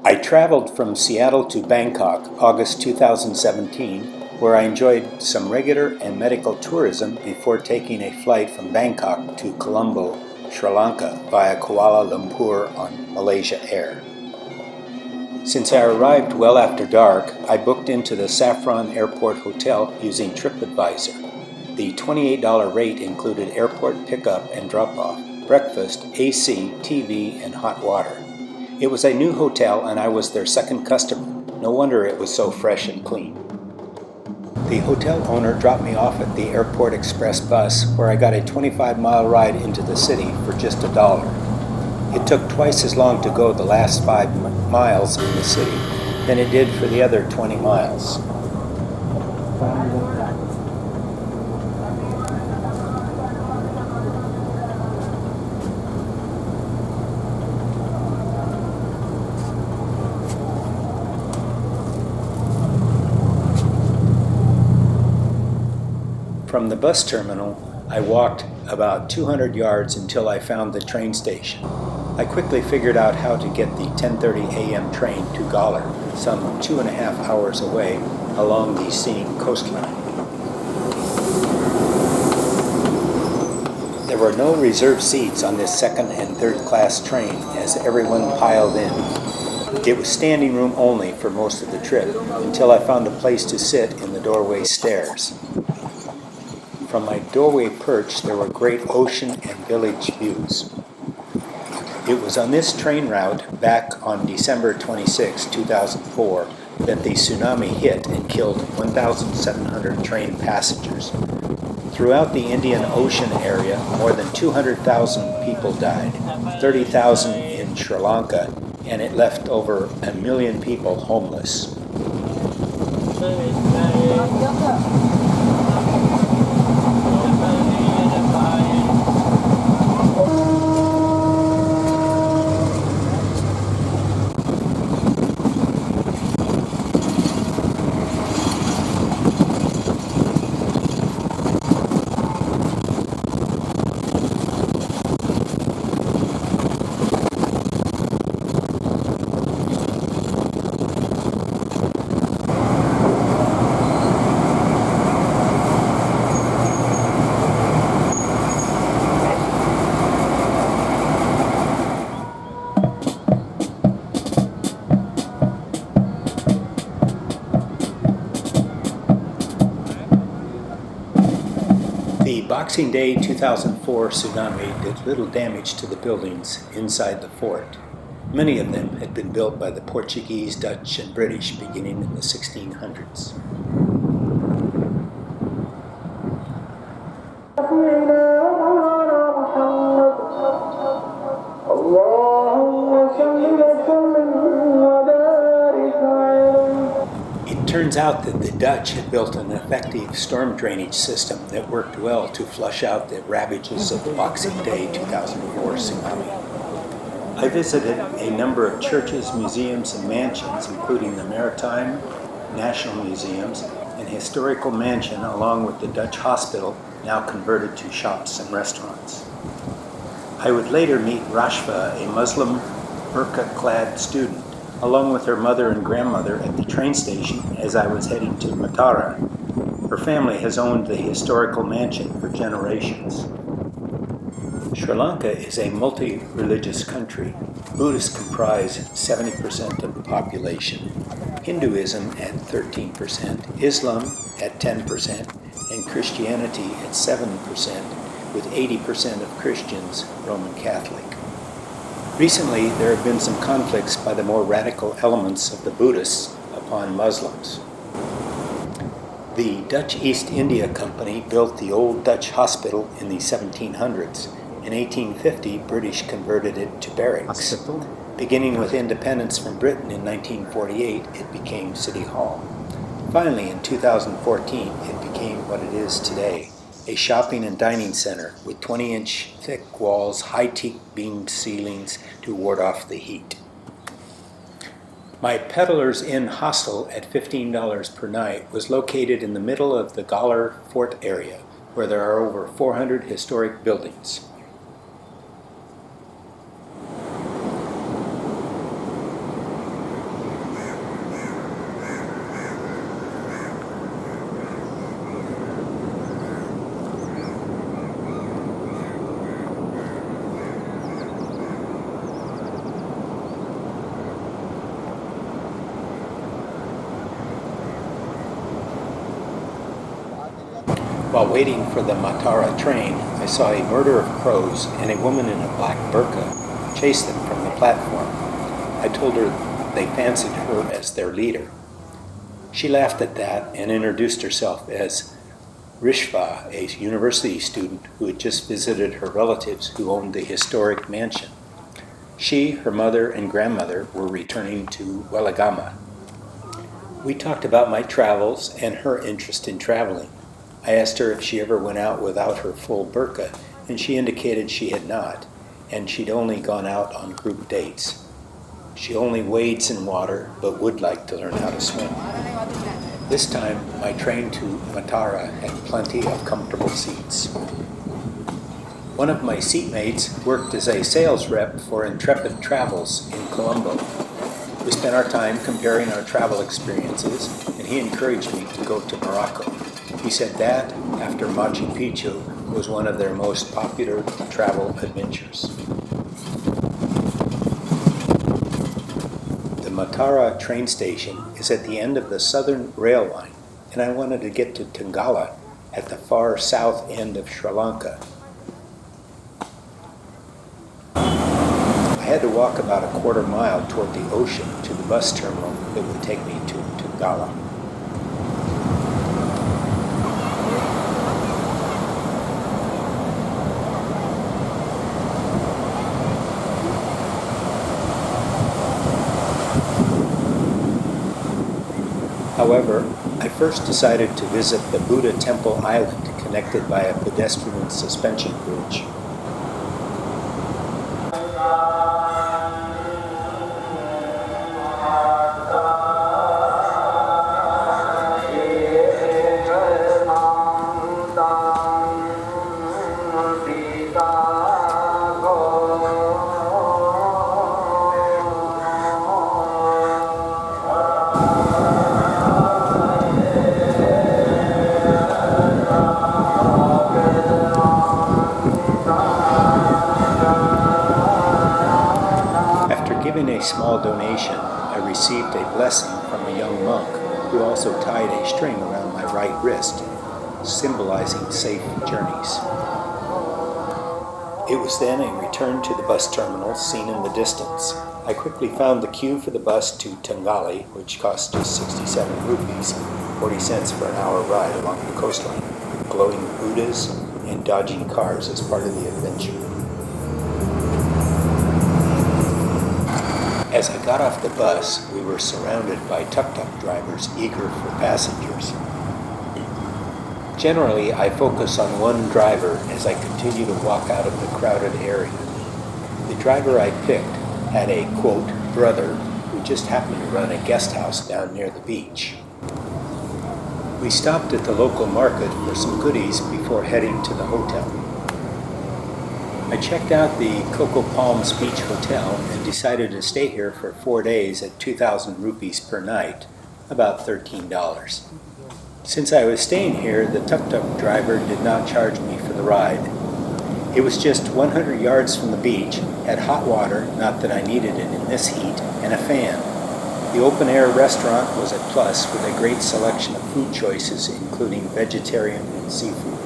I traveled from Seattle to Bangkok, August 2017, where I enjoyed some regular and medical tourism before taking a flight from Bangkok to Colombo, Sri Lanka via Kuala Lumpur on Malaysia Air. Since I arrived well after dark, I booked into the Saffron Airport Hotel using TripAdvisor. The $28 rate included airport pickup and drop-off, breakfast, AC, TV, and hot water. It was a new hotel and I was their second customer. No wonder it was so fresh and clean. The hotel owner dropped me off at the Airport Express bus where I got a 25-mile ride into the city for just $1. It took twice as long to go the last 5 miles in the city than it did for the other 20 miles. From the bus terminal, I walked about 200 yards until I found the train station. I quickly figured out how to get the 10:30 a.m. train to Galle, some 2.5 hours away, along the scenic coastline. There were no reserved seats on this second and third class train as everyone piled in. It was standing room only for most of the trip until I found a place to sit in the doorway stairs. From my doorway perch, there were great ocean and village views. It was on this train route back on December 26, 2004, that the tsunami hit and killed 1,700 train passengers. Throughout the Indian Ocean area, more than 200,000 people died, 30,000 in Sri Lanka, and it left over 1 million people homeless. The Boxing Day 2004 tsunami did little damage to the buildings inside the fort. Many of them had been built by the Portuguese, Dutch, and British beginning in the 1600s. It turns out that the Dutch had built an effective storm drainage system that worked well to flush out the ravages of the Boxing Day 2004 tsunami. I visited a number of churches, museums, and mansions, including the Maritime, National Museums, and Historical Mansion, along with the Dutch hospital, now converted to shops and restaurants. I would later meet Rashfa, a Muslim burqa-clad student, along with her mother and grandmother at the train station as I was heading to Matara. Her family has owned the historical mansion for generations. Sri Lanka is a multi-religious country. Buddhists comprise 70% of the population, Hinduism at 13%, Islam at 10%, and Christianity at 7%, with 80% of Christians Roman Catholic. Recently, there have been some conflicts by the more radical elements of the Buddhists upon Muslims. The Dutch East India Company built the old Dutch hospital in the 1700s. In 1850, British converted it to barracks. Beginning with independence from Britain in 1948, it became City Hall. Finally, in 2014, it became what it is today, a shopping and dining center with 20-inch thick walls, high teak beamed ceilings to ward off the heat. My Peddler's Inn hostel at $15 per night was located in the middle of the Galle Fort area, where there are over 400 historic buildings. While waiting for the Matara train, I saw a murder of crows and a woman in a black burqa chase them from the platform. I told her they fancied her as their leader. She laughed at that and introduced herself as Rishva, a university student who had just visited her relatives who owned the historic mansion. She, her mother, and grandmother were returning to Weligama. We talked about my travels and her interest in traveling. I asked her if she ever went out without her full burqa, and she indicated she had not, and she'd only gone out on group dates. She only wades in water, but would like to learn how to swim. This time, my train to Matara had plenty of comfortable seats. One of my seatmates worked as a sales rep for Intrepid Travels in Colombo. We spent our time comparing our travel experiences, and he encouraged me to go to Morocco. He said that, after Machu Picchu, was one of their most popular travel adventures. The Matara train station is at the end of the southern rail line, and I wanted to get to Tongala at the far south end of Sri Lanka. I had to walk about a quarter mile toward the ocean to the bus terminal that would take me to Galle. However, I first decided to visit the Buddhist Temple island connected by a pedestrian suspension bridge. A small donation, I received a blessing from a young monk who also tied a string around my right wrist, symbolizing safe journeys. It was then a return to the bus terminal seen in the distance. I quickly found the queue for the bus to Tongala, which cost just 67 rupees, 40 cents for an hour ride along the coastline, with glowing Buddhas and dodging cars as part of the adventure. As I got off the bus, we were surrounded by tuk-tuk drivers eager for passengers. Generally, I focus on one driver as I continue to walk out of the crowded area. The driver I picked had a, quote, brother who just happened to run a guest house down near the beach. We stopped at the local market for some goodies before heading to the hotel. I checked out the Coco Palms Beach Hotel and decided to stay here for 4 days at 2,000 rupees per night, about $13. Since I was staying here, the tuk-tuk driver did not charge me for the ride. It was just 100 yards from the beach, had hot water, not that I needed it in this heat, and a fan. The open-air restaurant was a plus with a great selection of food choices, including vegetarian and seafood.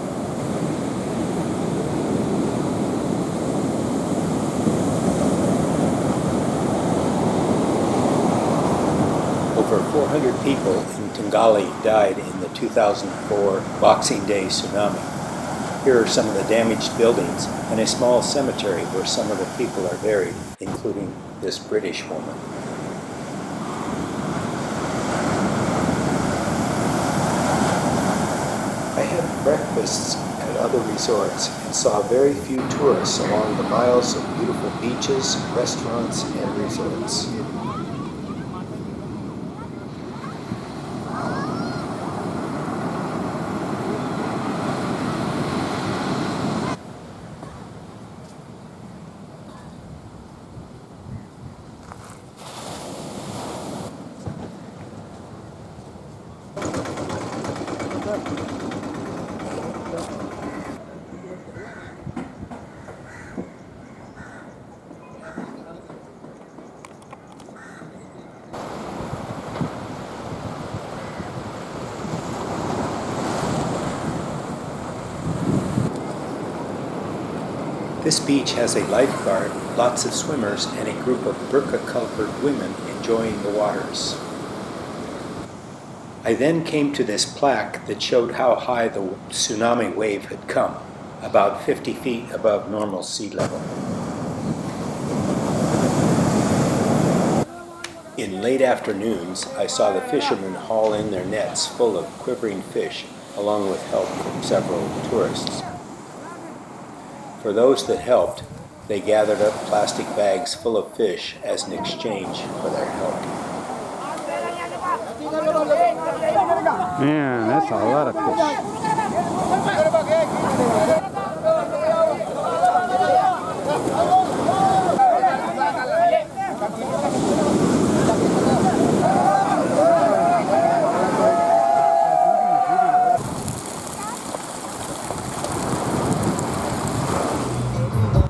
Over 400 people in Tongala died in the 2004 Boxing Day Tsunami. Here are some of the damaged buildings and a small cemetery where some of the people are buried, including this British woman. I had breakfasts at other resorts and saw very few tourists along the miles of beautiful beaches, restaurants, and resorts. This beach has a lifeguard, lots of swimmers, and a group of burqa-covered women enjoying the waters. I then came to this plaque that showed how high the tsunami wave had come, about 50 feet above normal sea level. In late afternoons, I saw the fishermen haul in their nets full of quivering fish, along with help from several tourists. For those that helped, they gathered up plastic bags full of fish as an exchange for their help. Man, that's a lot of fish.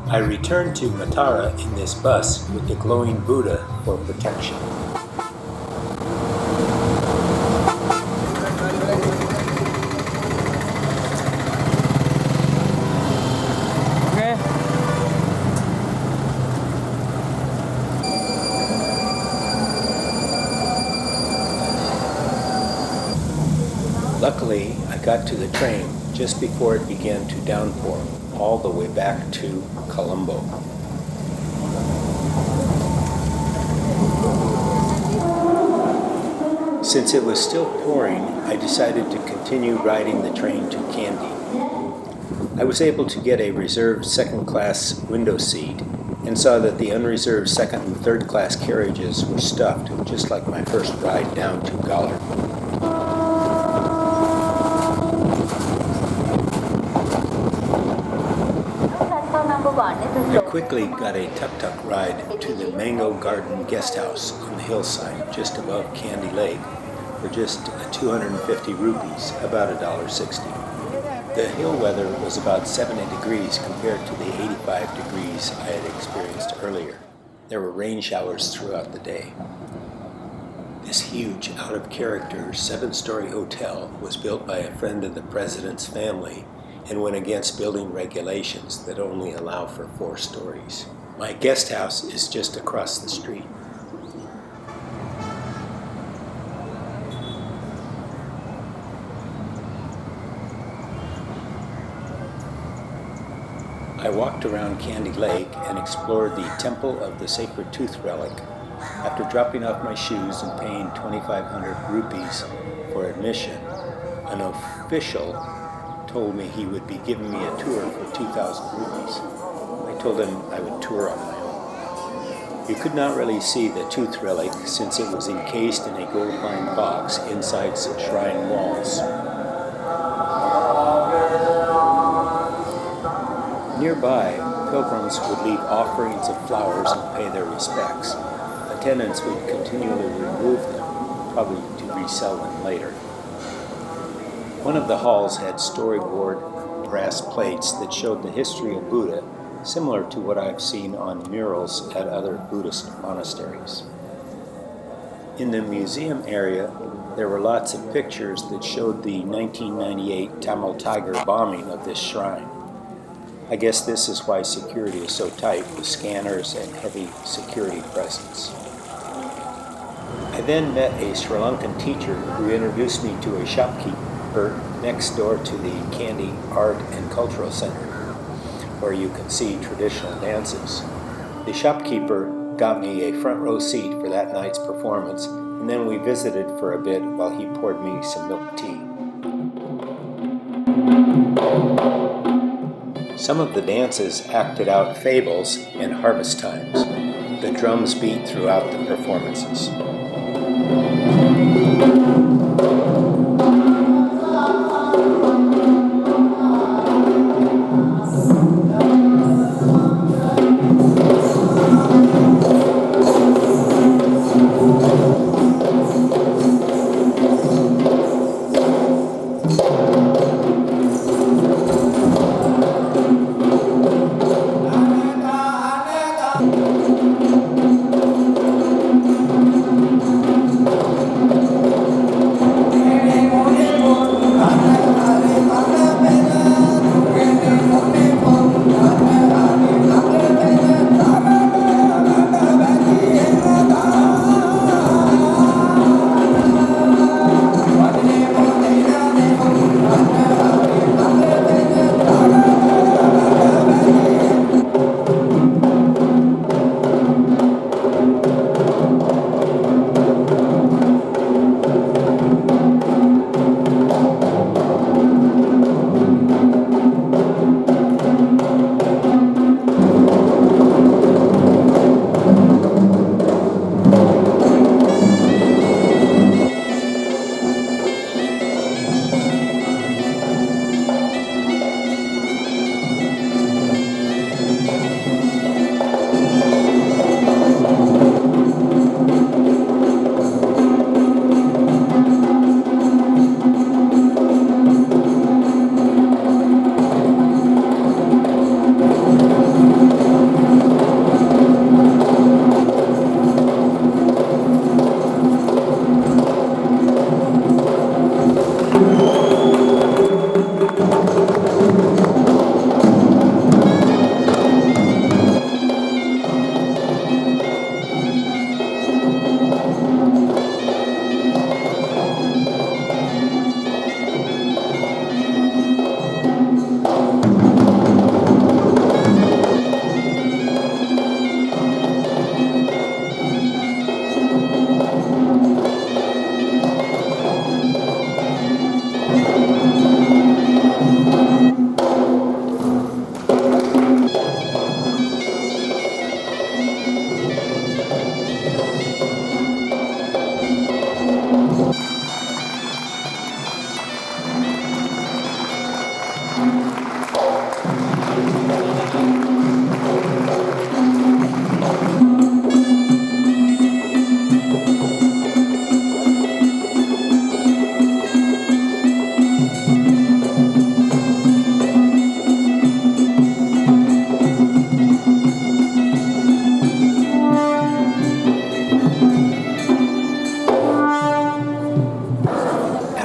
I returned to Matara in this bus with the glowing Buddha for protection. Luckily, I got to the train just before it began to downpour, all the way back to Colombo. Since it was still pouring, I decided to continue riding the train to Kandy. I was able to get a reserved second-class window seat and saw that the unreserved second and third-class carriages were stuffed, just like my first ride down to Galle. I quickly got a tuk-tuk ride to the Mango Garden Guest House on the hillside just above Kandy Lake for just 250 rupees, about $1.60. The hill weather was about 70 degrees compared to the 85 degrees I had experienced earlier. There were rain showers throughout the day. This huge, out-of-character, 7-story hotel was built by a friend of the president's family and went against building regulations that only allow for 4 stories. My guest house is just across the street. I walked around Kandy Lake and explored the Temple of the Sacred Tooth Relic. After dropping off my shoes and paying 2,500 rupees for admission, an official told me he would be giving me a tour for 2,000 rupees. I told him I would tour on my own. You could not really see the tooth relic since it was encased in a gold-lined box inside some shrine walls. Nearby, pilgrims would leave offerings of flowers and pay their respects. Attendants would continually remove them, probably to resell them later. One of the halls had storyboard brass plates that showed the history of Buddha, similar to what I've seen on murals at other Buddhist monasteries. In the museum area, there were lots of pictures that showed the 1998 Tamil Tiger bombing of this shrine. I guess this is why security is so tight with scanners and heavy security presence. I then met a Sri Lankan teacher who introduced me to a shopkeeper next door to the Kandy Art and Cultural Center, where you can see traditional dances. The shopkeeper got me a front row seat for that night's performance, and then we visited for a bit while he poured me some milk tea. Some of the dances acted out fables and harvest times. The drums beat throughout the performances.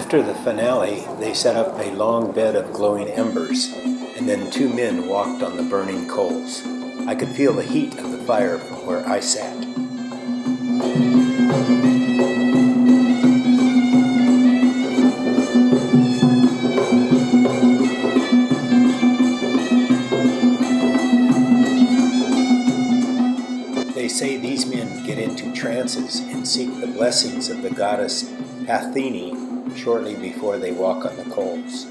After the finale, they set up a long bed of glowing embers, and then two men walked on the burning coals. I could feel the heat of the fire from where I sat. They say these men get into trances and seek the blessings of the goddess Pathini shortly before they walk on the coals.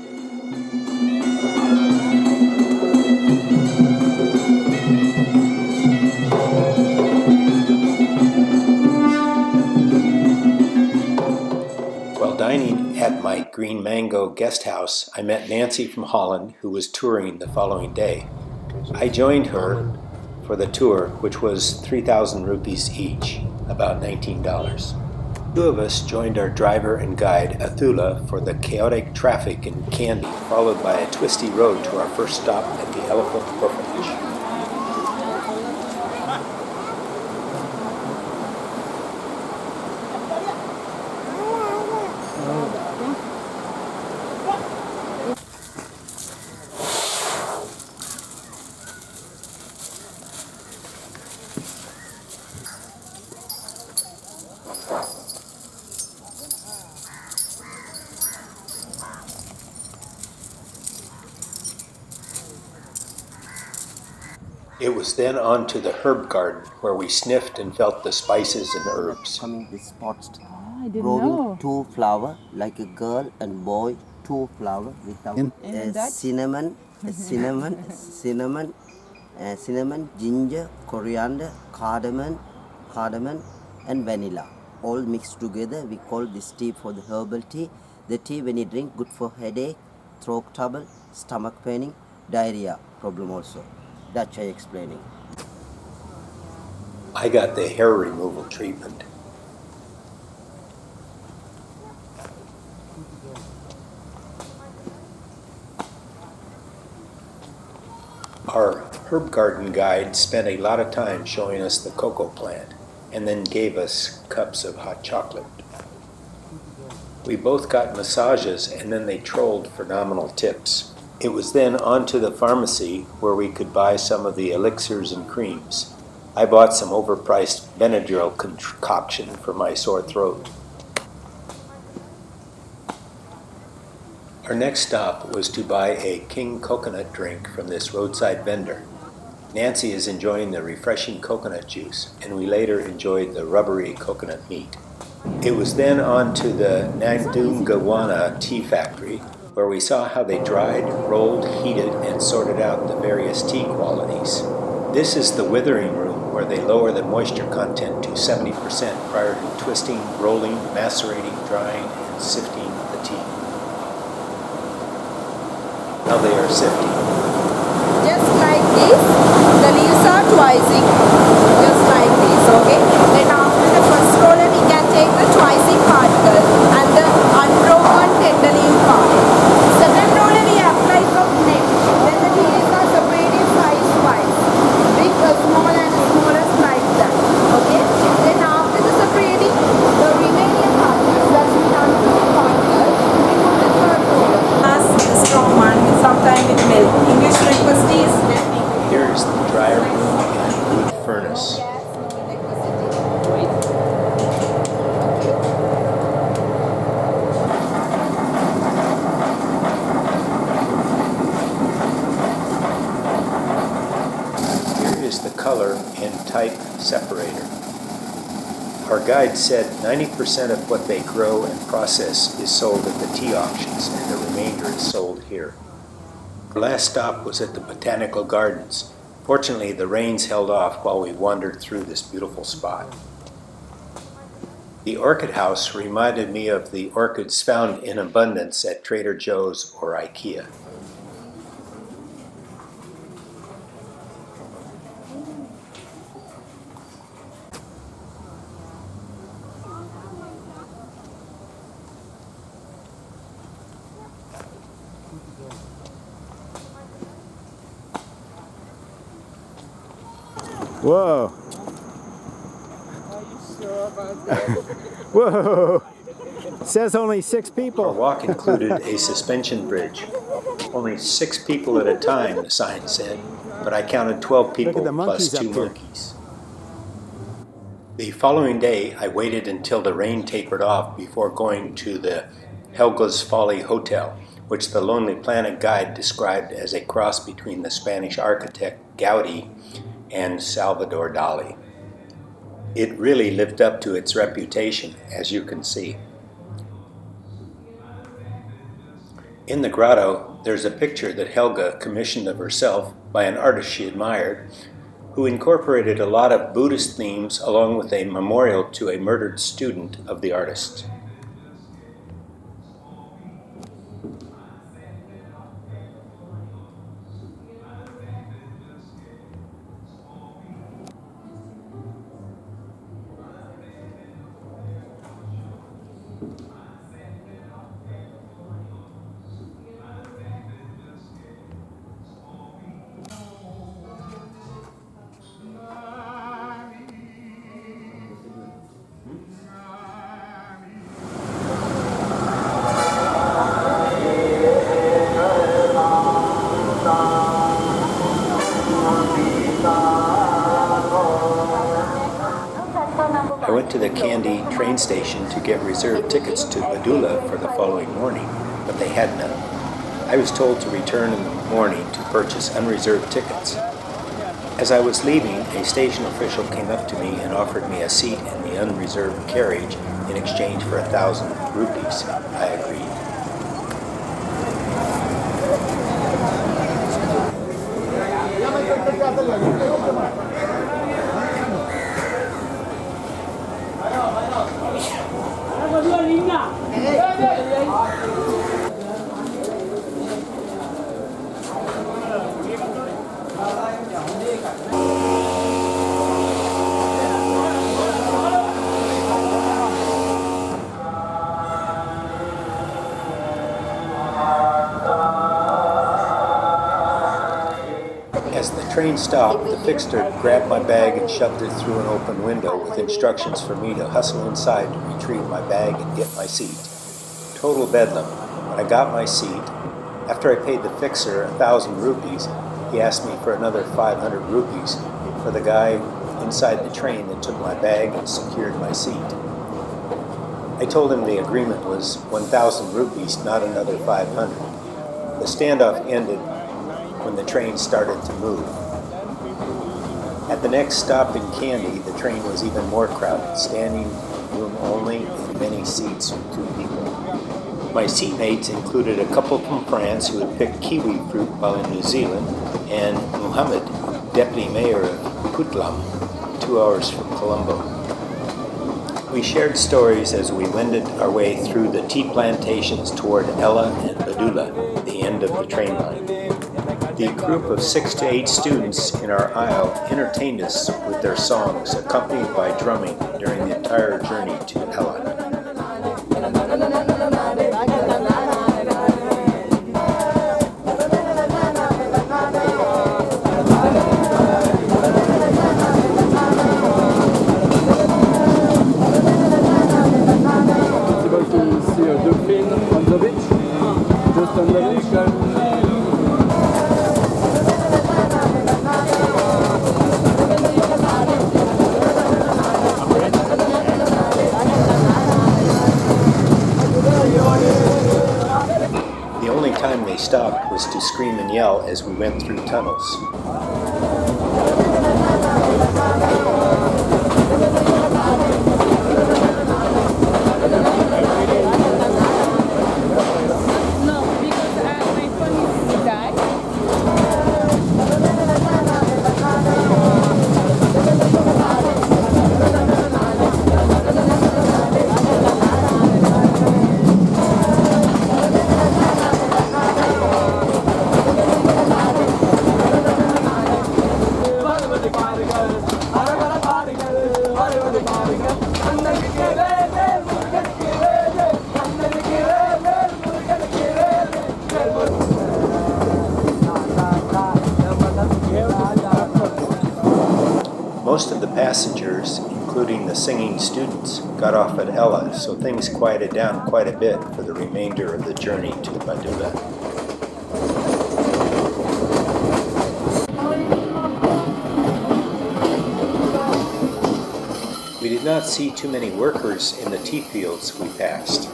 While dining at my Green Mango guest house, I met Nancy from Holland, who was touring the following day. I joined her for the tour, which was 3,000 rupees each, about $19. Two of us joined our driver and guide, Athula, for the chaotic traffic in Kandy, followed by a twisty road to our first stop at the elephant orphanage. It was then on to the herb garden, where we sniffed and felt the spices and herbs. Coming this spot, I didn't growing know. two flower like a girl and boy, two flower without cinnamon, cinnamon, ginger, coriander, cardamom, and vanilla. All mixed together. We call this tea for the herbal tea. The tea when you drink, good for headache, throat trouble, stomach paining, diarrhea problem also. That's why explaining. I got the hair removal treatment. Our herb garden guide spent a lot of time showing us the cocoa plant and then gave us cups of hot chocolate. We both got massages and then they trolled for nominal tips. It was then on to the pharmacy where we could buy some of the elixirs and creams. I bought some overpriced Benadryl concoction for my sore throat. Our next stop was to buy a king coconut drink from this roadside vendor. Nancy is enjoying the refreshing coconut juice, and we later enjoyed the rubbery coconut meat. It was then on to the Gowana Tea Factory, where we saw how they dried, rolled, heated, and sorted out the various tea qualities. This is the withering room, where they lower the moisture content to 70% prior to twisting, rolling, macerating, drying, and sifting the tea. Now they are sifting. Just like this, the leaves are twising. Just like this, okay? Then after the first roller, we can take the twising particle and the unbroken tender leaf part. Second roller, we apply from neck. Then the leaves are separated size-wise. Big, small and smallest like that. Okay? Then after the separating, the remaining particles that we unbroken particles, we put the third roller. As the strong one, sometimes with milk. English request is Here is the dryer room and wood furnace. Here is the color and type separator. Our guide said 90% of what they grow and process is sold at the tea auctions, and the remainder is sold here. Our last stop was at the Botanical Gardens. Fortunately, the rains held off while we wandered through this beautiful spot. The orchid house reminded me of the orchids found in abundance at Trader Joe's or IKEA. Whoa. Are you sure about that? Whoa. says only 6 Our people. walk included a suspension bridge. Only 6 people at a time, the sign said, but I counted 12 people the plus monkeys up 2 here. monkeys. The following day, I waited until the rain tapered off before going to the Helgas Folly Hotel, which the Lonely Planet guide described as a cross between the Spanish architect Gaudi and Salvador Dali. It really lived up to its reputation, as you can see. In the grotto, there's a picture that Helga commissioned of herself by an artist she admired, who incorporated a lot of Buddhist themes along with a memorial to a murdered student of the artist. I went to the Kandy train station to get reserved tickets to Badula for the following morning, but they had none. I was told to return in the morning to purchase unreserved tickets. As I was leaving, a station official came up to me and offered me a seat in the unreserved carriage in exchange for 1,000 rupees. I agreed. As the train stopped, the fixer grabbed my bag and shoved it through an open window with instructions for me to hustle inside to retrieve my bag and get my seat. Total bedlam, but I got my seat. After I paid the fixer 1,000 rupees, he asked me for another 500 rupees for the guy inside the train that took my bag and secured my seat. I told him the agreement was 1,000 rupees, not another 500. The standoff ended when the train started to move. At the next stop in Kandy, the train was even more crowded, standing room only and many seats for 2 people. My seatmates included a couple from France who had picked kiwi fruit while in New Zealand, and Muhammad, deputy mayor of Putlam, 2 hours from Colombo. We shared stories as we wended our way through the tea plantations toward Ella and Badula, the end of the train line. The group of 6 to 8 students in our aisle entertained us with their songs, accompanied by drumming during the entire journey to Ella. Possible to see a dolphin on the beach, just on the beach. The only time they stopped was to scream and yell as we went through tunnels. No, because my phone is died. Most of the passengers, including the singing students, got off at Ella, so things quieted down quite a bit for the remainder of the journey to Badula. We did not see too many workers in the tea fields we passed.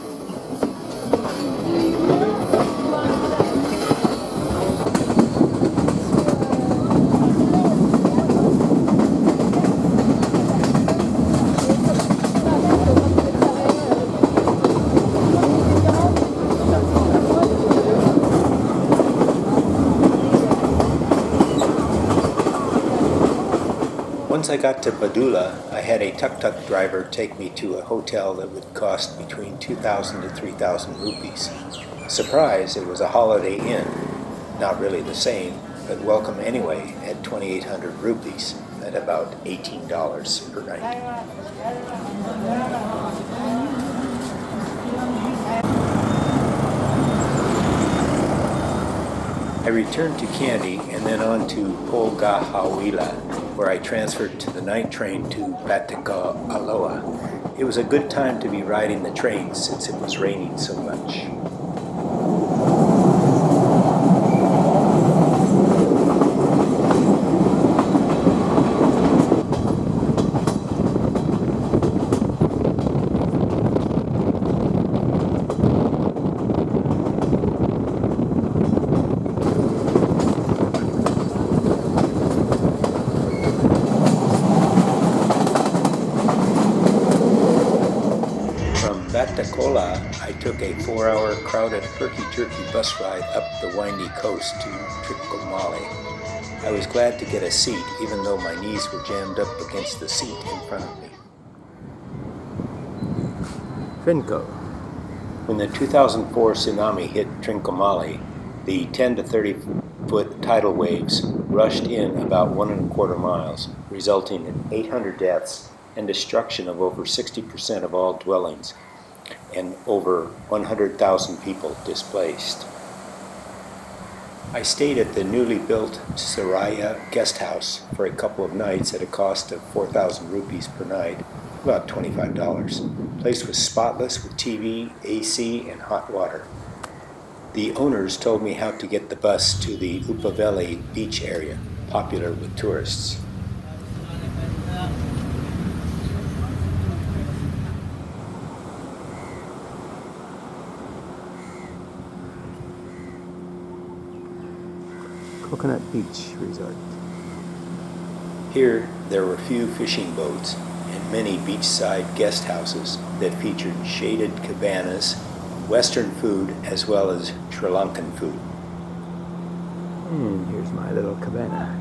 Once I got to Badula, I had a tuk-tuk driver take me to a hotel that would cost between 2,000 to 3,000 rupees. Surprise, it was a Holiday Inn. Not really the same, but welcome anyway at 2,800 rupees, at about $18 per night. I returned to Kandy and then on to Polgahawila, where I transferred to the night train to Batticaloa. It was a good time to be riding the train since it was raining so much. I took a 4-hour crowded herky-jerky bus ride up the windy coast to Trincomalee. I was glad to get a seat even though my knees were jammed up against the seat in front of me. Trinco. When the 2004 tsunami hit Trincomalee, the 10 to 30 foot tidal waves rushed in about 1¼ miles, resulting in 800 deaths and destruction of over 60% of all dwellings, and over 100,000 people displaced. I stayed at the newly built Saraya guest house for a couple of nights at a cost of 4,000 rupees per night, about $25. The place was spotless with TV, AC, and hot water. The owners told me how to get the bus to the Upaveli beach area, popular with tourists. Coconut Beach Resort. Here, there were few fishing boats and many beachside guest houses that featured shaded cabanas, Western food, as well as Sri Lankan food. Here's my little cabana.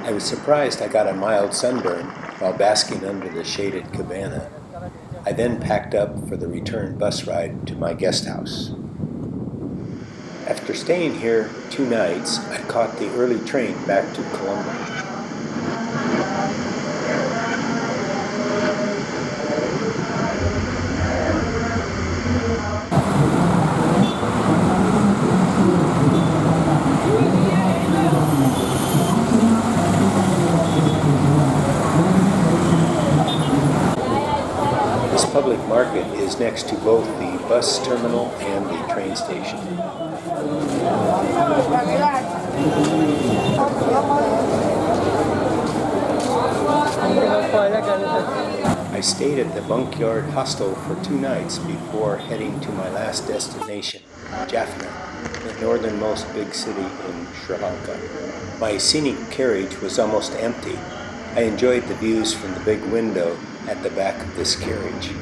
I was surprised I got a mild sunburn while basking under the shaded cabana. I then packed up for the return bus ride to my guest house. After staying here 2 nights, I caught the early train back to Colombo. Public market is next to both the bus terminal and the train station. I stayed at the Bunkyard Hostel for 2 nights before heading to my last destination, Jaffna, the northernmost big city in Sri Lanka. My scenic carriage was almost empty. I enjoyed the views from the big window at the back of this carriage.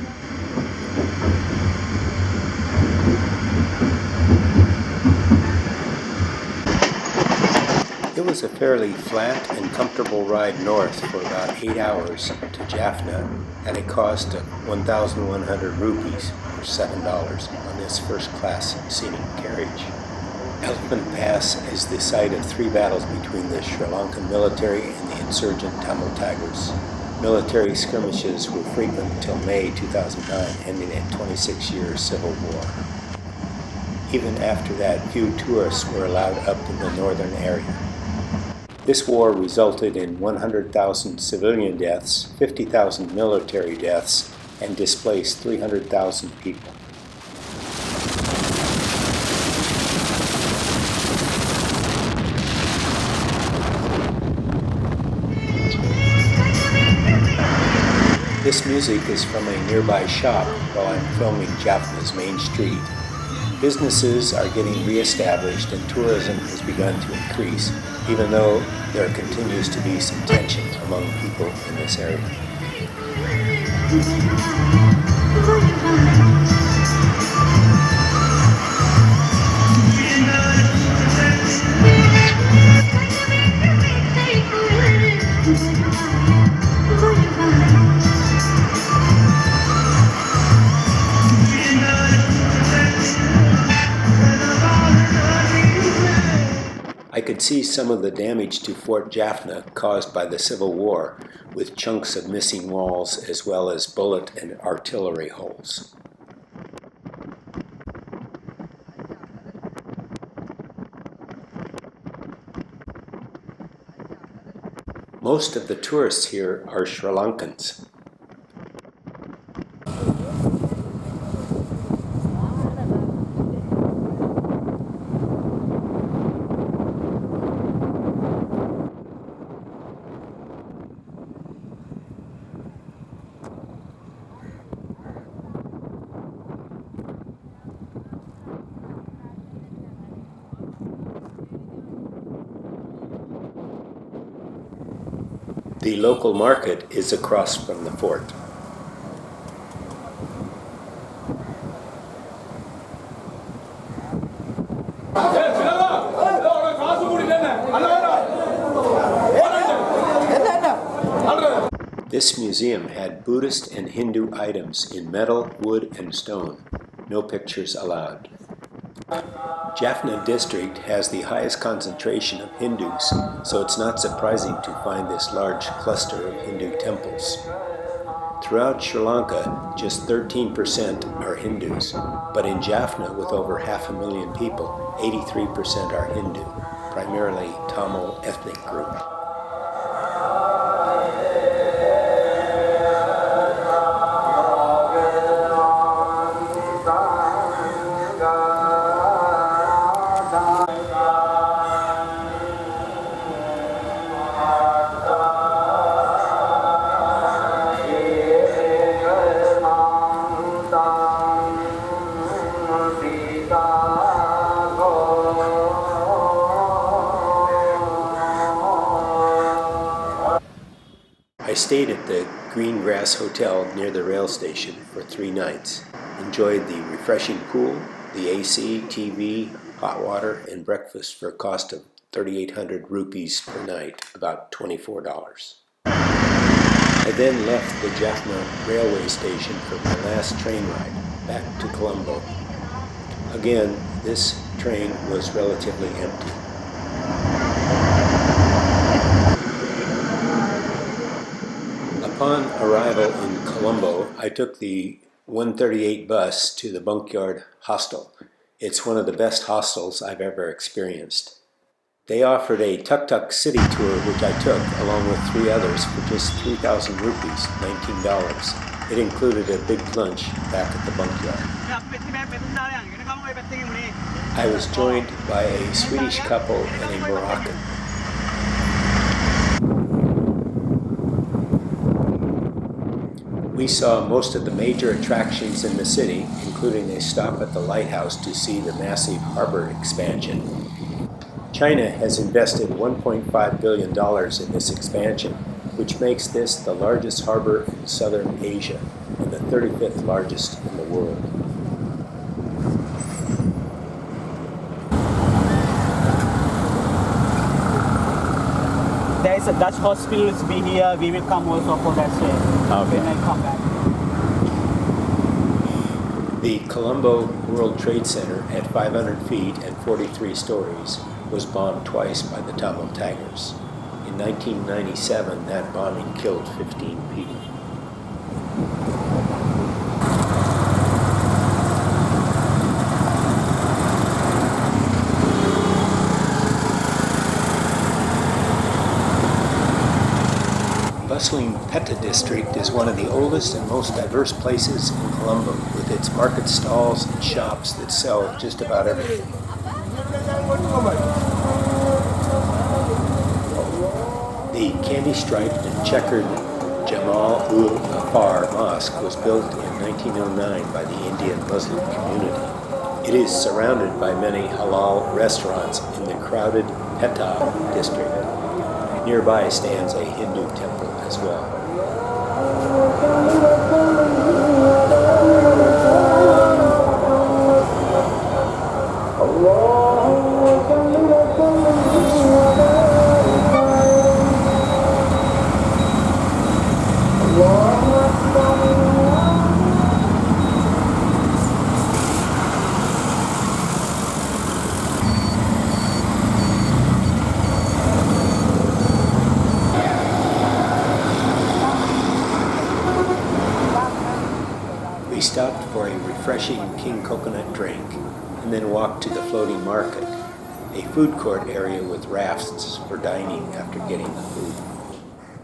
It was a fairly flat and comfortable ride north for about 8 hours to Jaffna at a cost of 1,100 rupees, or $7, on this first-class scenic carriage. Elephant Pass is the site of 3 battles between the Sri Lankan military and the insurgent Tamil Tigers. Military skirmishes were frequent until May 2009, ending a 26-year civil war. Even after that, few tourists were allowed up in the northern area. This war resulted in 100,000 civilian deaths, 50,000 military deaths, and displaced 300,000 people. This music is from a nearby shop while I'm filming Jaffna's main street. Businesses are getting re-established and tourism has begun to increase, even though there continues to be some tension among people in this area. I could see some of the damage to Fort Jaffna caused by the Civil War, with chunks of missing walls as well as bullet and artillery holes. Most of the tourists here are Sri Lankans. The local market is across from the fort. This museum had Buddhist and Hindu items in metal, wood, and stone. No pictures allowed. Jaffna district has the highest concentration of Hindus, so it's not surprising to find this large cluster of Hindu temples. Throughout Sri Lanka, just 13% are Hindus, but in Jaffna, with over 500,000 people, 83% are Hindu, primarily Tamil ethnic group. I stayed at the Green Grass Hotel near the rail station for 3 nights. Enjoyed the refreshing pool, the AC, TV, hot water, and breakfast for a cost of 3,800 rupees per night, about $24. I then left the Jaffna railway station for my last train ride, back to Colombo. Again, this train was relatively empty. Upon arrival in Colombo, I took the 138 bus to the Bunk Hostel. It's one of the best hostels I've ever experienced. They offered a tuk-tuk city tour, which I took, along with 3 others, for just 3,000 rupees, $19. It included a big lunch back at the Bunkyard. I was joined by a Swedish couple and a Moroccan. We saw most of the major attractions in the city, including a stop at the lighthouse to see the massive harbor expansion. China has invested $1.5 billion in this expansion, which makes this the largest harbor in southern Asia and the 35th largest in the world. There is a Dutch hospital to be here. We will come also for that when I come back. The Colombo World Trade Center at 500 feet and 43 stories was bombed twice by the Tamil Tigers. In 1997, that bombing killed 15 people. Bustling Petta district is one of the oldest and most diverse places in Colombo, with its market stalls and shops that sell just about everything. The candy-striped and checkered Jamal-ul-Afar Mosque was built in 1909 by the Indian Muslim community. It is surrounded by many halal restaurants in the crowded Petta district. Nearby stands a Hindu temple as well. We stopped for a refreshing king coconut drink and then walked to the floating market, a food court area with rafts for dining after getting the food.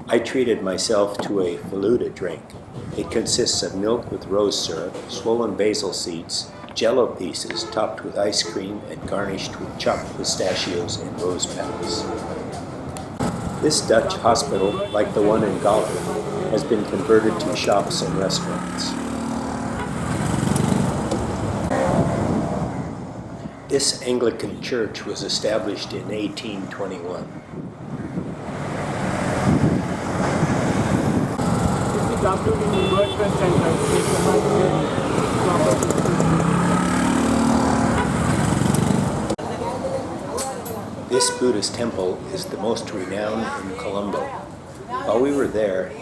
I treated myself to a Falooda drink. It consists of milk with rose syrup, swollen basil seeds, jello pieces topped with ice cream and garnished with chopped pistachios and rose petals. This Dutch hospital, like the one in Galle, has been converted to shops and restaurants. This Anglican church was established in 1821. This Buddhist temple is the most renowned in Colombo. While we were there,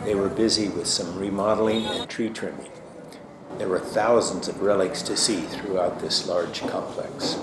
they were busy with some remodeling and tree trimming. There were thousands of relics to see throughout this large complex.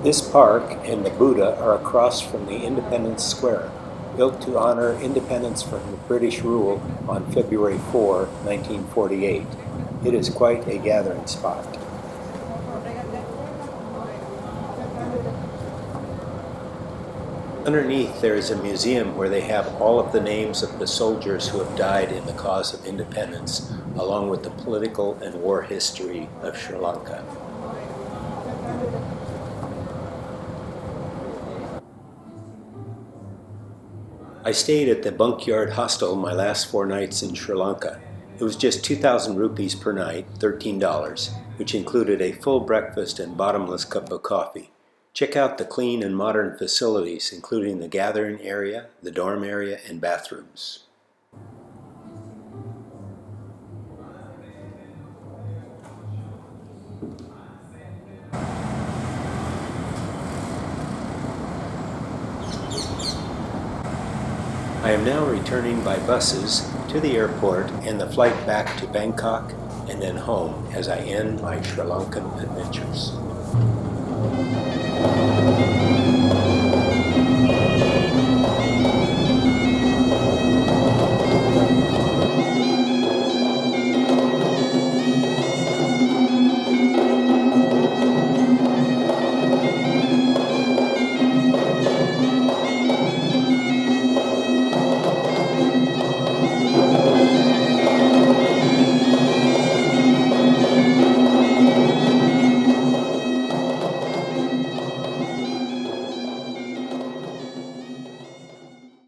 This park and the Buddha are across from the Independence Square, built to honor independence from the British rule on February 4, 1948. It is quite a gathering spot. Underneath there is a museum where they have all of the names of the soldiers who have died in the cause of independence, along with the political and war history of Sri Lanka. I stayed at the Bunk Hostel my last 4 nights in Sri Lanka. It was just 2,000 rupees per night, $13, which included a full breakfast and bottomless cup of coffee. Check out the clean and modern facilities, including the gathering area, the dorm area, and bathrooms. I am now returning by buses to the airport and the flight back to Bangkok and then home as I end my Sri Lankan adventures.